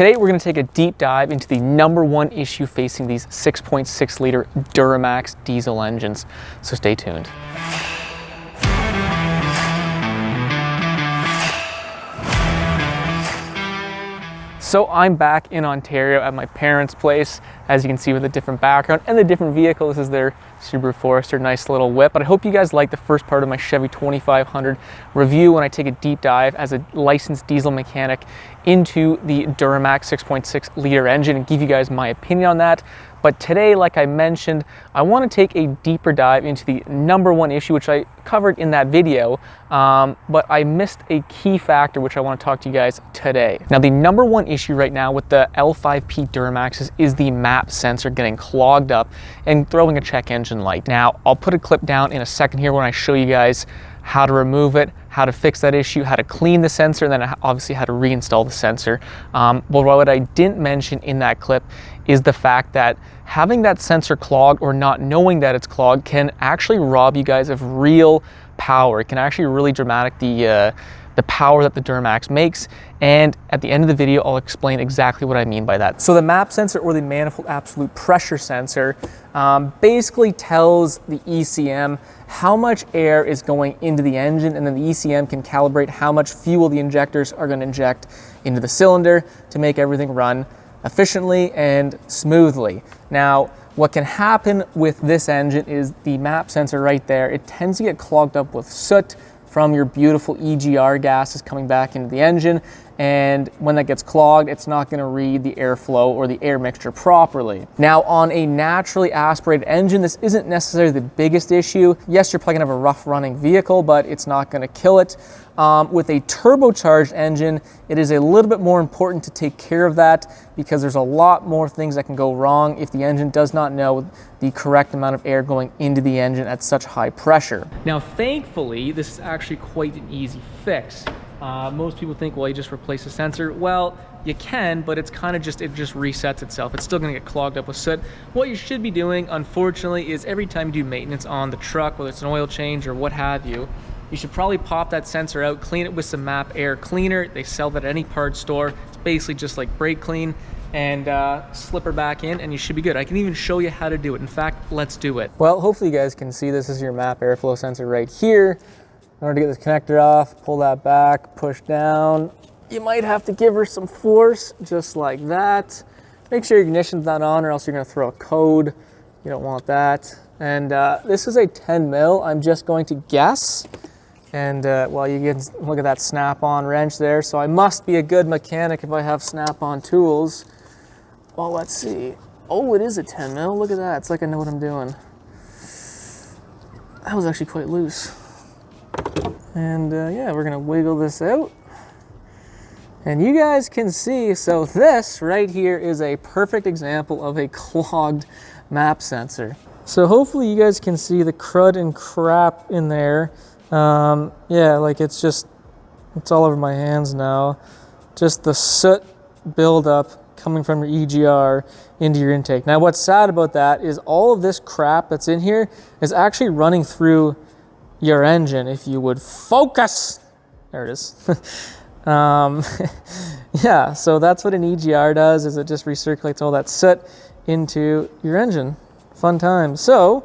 Today we're going to take a deep dive into the #1 issue facing these 6.6 liter Duramax diesel engines, so stay tuned. So I'm back in Ontario at my parents' place, as you can see with the different background and the different vehicle. This is their Subaru Forester, nice little whip. But I hope you guys like the first part of my Chevy 2500 review when I take a deep dive as a licensed diesel mechanic into the Duramax 6.6 liter engine and give you guys my opinion on that. But today, like I mentioned, I want to take a deeper dive into the #1 issue, which I covered in that video, but I missed a key factor, which I want to talk to you guys today. Now, the #1 issue right now with the L5P Duramaxes is the map sensor getting clogged up and throwing a check engine light. Now, I'll put a clip down in a second here when I show you guys how to remove it, how to fix that issue, how to clean the sensor, and then obviously how to reinstall the sensor. But what I didn't mention in that clip is the fact that having that sensor clogged or not knowing that it's clogged can actually rob you guys of real power. It can actually really dramatic the power that the Duramax makes, and at the end of the video I'll explain exactly what I mean by that. So the map sensor, or the manifold absolute pressure sensor, basically tells the ECM how much air is going into the engine, and then the ECM can calibrate how much fuel the injectors are going to inject into the cylinder to make everything run efficiently and smoothly. Now, what can happen with this engine is the map sensor right there, it tends to get clogged up with soot from your beautiful EGR gases coming back into the engine, and when that gets clogged, it's not going to read the airflow or the air mixture properly. Now, on a naturally aspirated engine, this isn't necessarily the biggest issue. Yes, you're probably going to have a rough running vehicle, but it's not going to kill it. With a turbocharged engine, it is a little bit more important to take care of that, because there's a lot more things that can go wrong if the engine does not know the correct amount of air going into the engine at such high pressure. Now, thankfully, this is actually quite an easy fix. Most people think, well, you just replace the sensor. Well, you can, but it's kind of just, it just resets itself. It's still going to get clogged up with soot. What you should be doing, unfortunately, is every time you do maintenance on the truck, whether it's an oil change or what have you, you should probably pop that sensor out, clean it with some MAP air cleaner. They sell that at any parts store. It's basically just like brake clean, and slip her back in, and you should be good. I can even show you how to do it. In fact, let's do it. Well, hopefully you guys can see this is your MAP airflow sensor right here. In order to get this connector off, pull that back, push down. You might have to give her some force, just like that. Make sure your ignition's not on, or else you're gonna throw a code. You don't want that. And this is a 10 mil, I'm just going to guess. And well, you can look at that snap-on wrench there, so I must be a good mechanic if I have snap-on tools. Well, let's see. Oh, it is a 10 mil, look at that. It's like I know what I'm doing. That was actually quite loose. And yeah, we're gonna wiggle this out. And you guys can see, so this right here is a perfect example of a clogged map sensor. So hopefully you guys can see the crud and crap in there. Yeah, like it's all over my hands now. Just the soot buildup coming from your EGR into your intake. Now, what's sad about that is all of this crap that's in here is actually running through your engine. If you would focus, there it is. Yeah, so that's what an EGR does, is it just recirculates all that soot into your engine. Fun time. So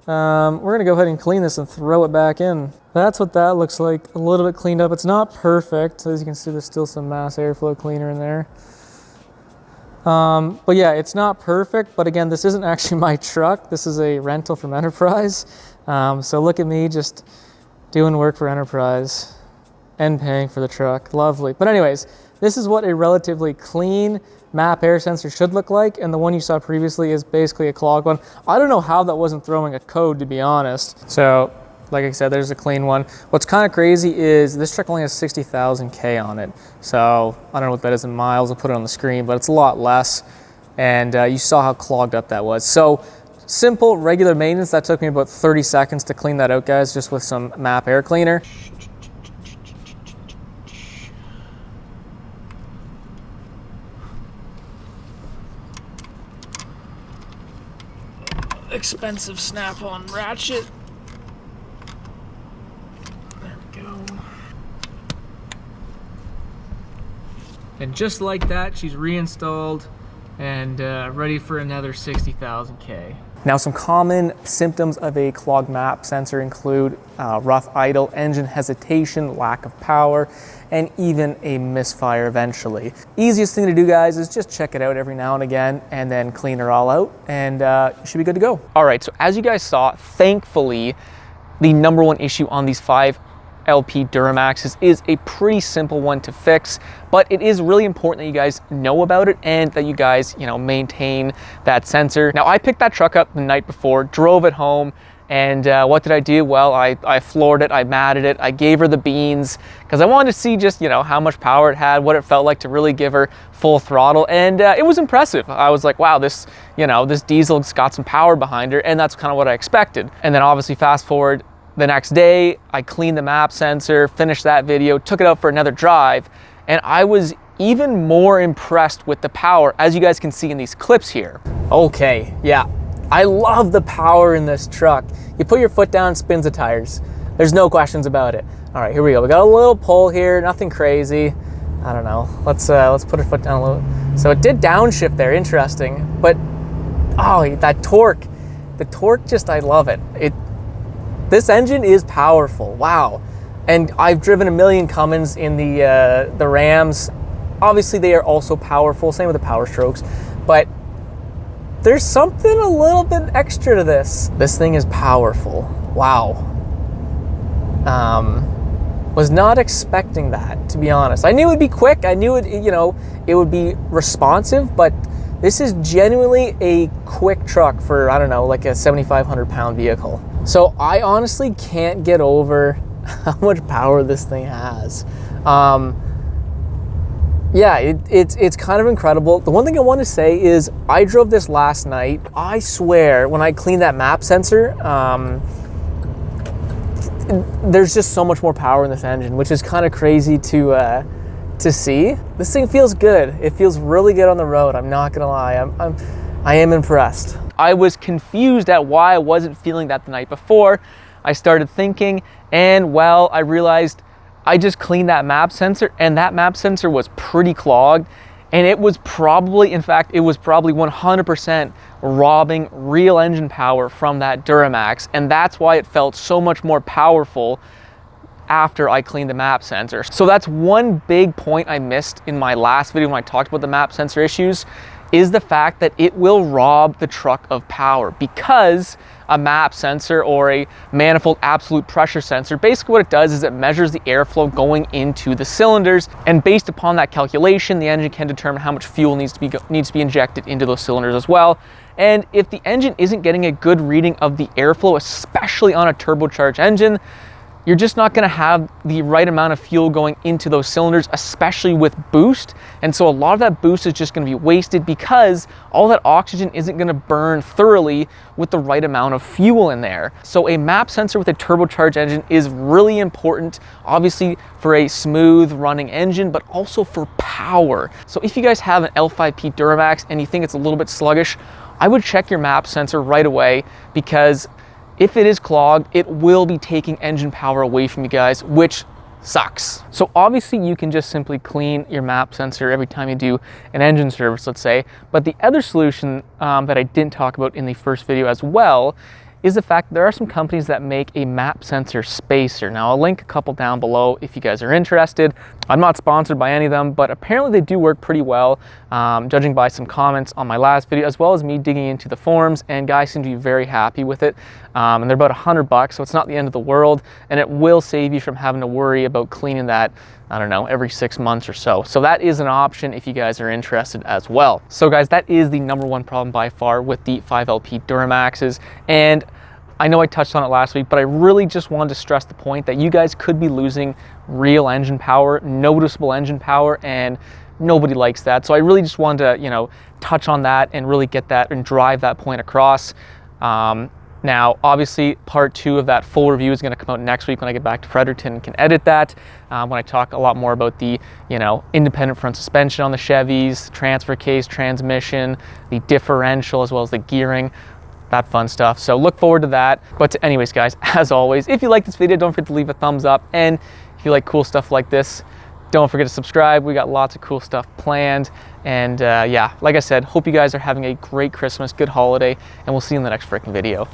we're gonna go ahead and clean this and throw it back in. That's what that looks like, a little bit cleaned up. It's not perfect. As you can see, there's still some mass airflow cleaner in there. But yeah, it's not perfect, but again, this isn't actually my truck. This is a rental from Enterprise. So look at me just doing work for Enterprise and paying for the truck. Lovely. But anyways, this is what a relatively clean MAP air sensor should look like, and the one you saw previously is basically a clogged one. I don't know how that wasn't throwing a code, to be honest. So like I said, there's a clean one. What's kind of crazy is this truck only has 60,000 K on it. So I don't know what that is in miles. I'll put it on the screen, but it's a lot less. And you saw how clogged up that was. So simple, regular maintenance. That took me about 30 seconds to clean that out, guys, just with some MAP air cleaner. Expensive snap-on ratchet. There we go. And just like that, she's reinstalled and ready for another 60,000 K. Now, some common symptoms of a clogged map sensor include rough idle, engine hesitation, lack of power, and even a misfire eventually. Easiest thing to do, guys, is just check it out every now and again and then clean her all out, and you should be good to go. All right, so as you guys saw, thankfully, the number one issue on these 5LP Duramaxes is a pretty simple one to fix, but it is really important that you guys know about it and that you guys, maintain that sensor. Now, I picked that truck up the night before, drove it home, and what did I do? Well, I floored it, I matted it, I gave her the beans, because I wanted to see just, how much power it had, what it felt like to really give her full throttle, and it was impressive. I was like, wow, this diesel's got some power behind her, and that's kind of what I expected. And then obviously fast forward the next day, I cleaned the map sensor, finished that video, took it out for another drive, and I was even more impressed with the power, as you guys can see in these clips here. Okay, yeah, I love the power in this truck. You put your foot down, spins the tires. There's no questions about it. All right, here we go. We got a little pull here, nothing crazy. I don't know. Let's put our foot down a little. So it did downshift there, interesting. But oh, that torque, the torque, just I love it. This engine is powerful. Wow. And I've driven a million Cummins in the Rams. Obviously, they are also powerful. Same with the POWERSTROKEs, but there's something a little bit extra to this. This thing is powerful. Wow. Was not expecting that, to be honest. I knew it would be quick. I knew it would be responsive, but this is genuinely a quick truck for, I don't know, like a 7,500 pound vehicle. So I honestly can't get over how much power this thing has. Yeah, it's kind of incredible. The one thing I want to say is I drove this last night. I swear, when I cleaned that map sensor, there's just so much more power in this engine, which is kind of crazy to see. This thing feels good. It feels really good on the road. I'm not gonna lie. I am impressed. I was confused at why I wasn't feeling that the night before. I started thinking, and well, I realized I just cleaned that map sensor, and that map sensor was pretty clogged, and it was probably, in fact, it was probably 100% robbing real engine power from that Duramax, and that's why it felt so much more powerful after I cleaned the map sensor. So that's one big point I missed in my last video when I talked about the map sensor issues, is the fact that it will rob the truck of power, because a map sensor or a manifold absolute pressure sensor, basically what it does is it measures the airflow going into the cylinders, and based upon that calculation, the engine can determine how much fuel needs to be injected into those cylinders as well. And if the engine isn't getting a good reading of the airflow, especially on a turbocharged engine, you're just not going to have the right amount of fuel going into those cylinders, especially with boost. And so a lot of that boost is just going to be wasted because all that oxygen isn't going to burn thoroughly with the right amount of fuel in there. So a map sensor with a turbocharged engine is really important, obviously for a smooth running engine, but also for power. So if you guys have an L5P Duramax and you think it's a little bit sluggish, I would check your map sensor right away, because if it is clogged, it will be taking engine power away from you guys, which sucks. So obviously you can just simply clean your map sensor every time you do an engine service, let's say. But the other solution that I didn't talk about in the first video as well is the fact that there are some companies that make a map sensor spacer. Now, I'll link a couple down below if you guys are interested. I'm not sponsored by any of them, but apparently they do work pretty well, judging by some comments on my last video, as well as me digging into the forums, and guys seem to be very happy with it. And they're about $100, so it's not the end of the world, and it will save you from having to worry about cleaning that, I don't know, every 6 months or so. So that is an option if you guys are interested as well. So guys, that is the #1 problem by far with the 5LP Duramaxes. And I know I touched on it last week, but I really just wanted to stress the point that you guys could be losing real engine power, noticeable engine power, and nobody likes that. So I really just wanted to, touch on that and really get that and drive that point across. Now, obviously, part 2 of that full review is going to come out next week when I get back to Fredericton and can edit that. When I talk a lot more about the, independent front suspension on the Chevys, transfer case, transmission, the differential, as well as the gearing, that fun stuff. So look forward to that. But anyways, guys, as always, if you like this video, don't forget to leave a thumbs up. And if you like cool stuff like this, Don't forget to subscribe. We got lots of cool stuff planned. And yeah, like I said, hope you guys are having a great Christmas, good holiday, and we'll see you in the next freaking video.